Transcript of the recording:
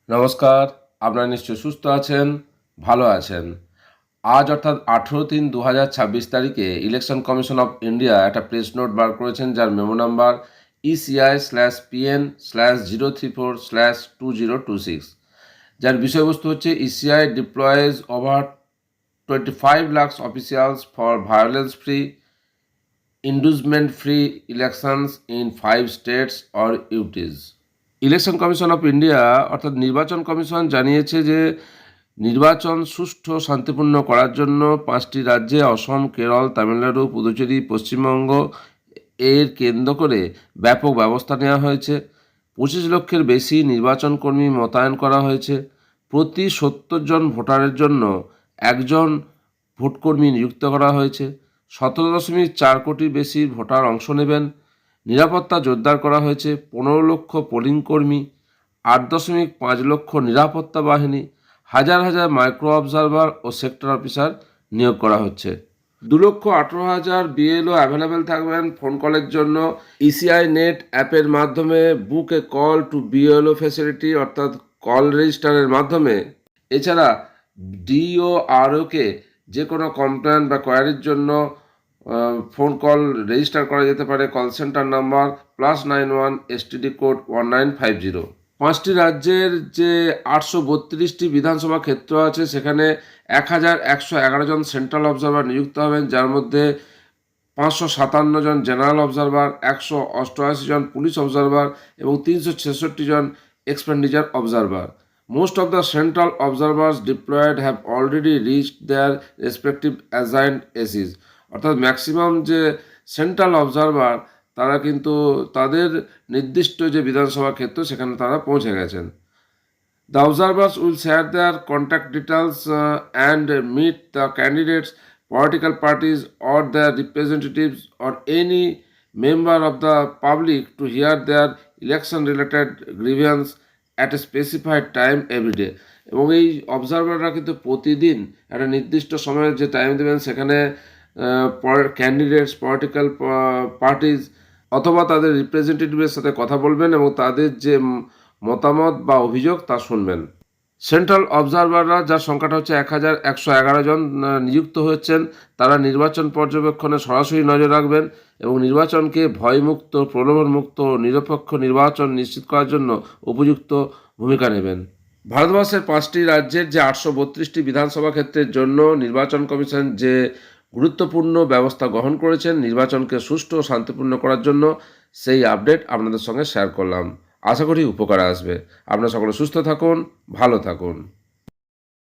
নমস্কার, আপনারা নিশ্চয়ই সুস্থ আছেন, ভালো আছেন। আজ অর্থাৎ 18/3/2026 তারিখে ইলেকশন কমিশন অফ ইন্ডিয়া একটা প্রেস নোট বার করেছেন, যার মেমো নাম্বার ECI/PN/034/2026, যার বিষয়বস্তু হচ্ছে ECI deploys over 25 lakhs officials for violence free inducement free elections in 5 states or UTs। Election commission of India অর্থাৎ নির্বাচন কমিশন জানিয়েছে যে নির্বাচন সুষ্ঠু শান্তিপূর্ণ করার জন্য 5টি রাজ্যে অসম, কেরল, তামিলনাড়ু, পুদুচেরি, পশ্চিমবঙ্গ এর কেন্দ্র করে ব্যাপক ব্যবস্থা নেওয়া হয়েছে। 25 লক্ষের বেশি নির্বাচন কর্মী মোতায়েন করা হয়েছে। প্রতি 70 জন ভোটারের জন্য একজন ভোটকর্মী নিযুক্ত করা হয়েছে। 17.4 কোটির বেশি ভোটার অংশ নেবেন। নিরাপত্তা জোরদার করা হয়েছে। 15 লক্ষ পোলিং কর্মী, 8.5 লক্ষ নিরাপত্তা বাহিনী, হাজার হাজার মাইক্রো অবজারভার ও সেক্টর অফিসার নিয়োগ করা হচ্ছে। 2,18,000 বিএলও অ্যাভেলেবেল থাকবেন ফোন কলের জন্য। ইসিআই নেট অ্যাপের মাধ্যমে বুক এ কল টু বিএলও ফ্যাসিলিটি অর্থাৎ কল রেজিস্টারের মাধ্যমে। এছাড়া ডিওআরওকে যে কোনো কমপ্লেন বা কোয়ারির জন্য ফোন কল রেজিস্টার করা যেতে পারে। Call centre number +91 STD code 1950। 5টি রাজ্যের যে 832টি বিধানসভা ক্ষেত্র আছে সেখানে 1,111 জন সেন্ট্রাল অবজারভার নিযুক্ত হবেন, যার মধ্যে 557 জন জেনারেল অবজারভার, 188 জন পুলিশ অবজারভার এবং 366 জন expenditure observer. Most of the central observers deployed have already reached their respective assigned ACs। অর্থাৎ ম্যাক্সিমাম যে সেন্ট্রাল অবজারভার তারা কিন্তু তাদের নির্দিষ্ট যে বিধানসভা ক্ষেত্র সেখানে তারা পৌঁছে গেছেন। The observers will share their contact details and meet the candidates, political parties or their representatives or any member of the public to hear their election related grievance at a specified time every day। এবং এই অবজারভাররা কিন্তু প্রতিদিন একটা নির্দিষ্ট সময়ে যে time দেবেন সেখানে ক্যান্ডিডেটস, পলিটিক্যাল পার্টিজ অথবা তাদের রিপ্রেজেন্টেটিভের সাথে কথা বলবেন এবং তাদের যে মতামত বা অভিযোগ তা শুনবেন। সেন্ট্রাল অবজারভাররা, যার সংখ্যাটা হচ্ছে 1,111 জন নিযুক্ত হয়েছেন, তারা নির্বাচন পর্যবেক্ষণে সরাসরি নজর রাখবেন এবং নির্বাচনকে ভয়মুক্ত, প্রলোভনমুক্ত, নিরপেক্ষ নির্বাচন নিশ্চিত করার জন্য উপযুক্ত ভূমিকা নেবেন। ভারতবর্ষের 5টি রাজ্যের যে 832টি বিধানসভা ক্ষেত্রের জন্য নির্বাচন কমিশন যে গুরুত্বপূর্ণ ব্যবস্থা গ্রহণ করেছেন নির্বাচনকে সুষ্ঠু ও শান্তিপূর্ণ করার জন্য, সেই আপডেট আপনাদের সঙ্গে শেয়ার করলাম। আশা করি উপকার আসবে। আপনারা সকলে সুস্থ থাকুন, ভালো থাকুন।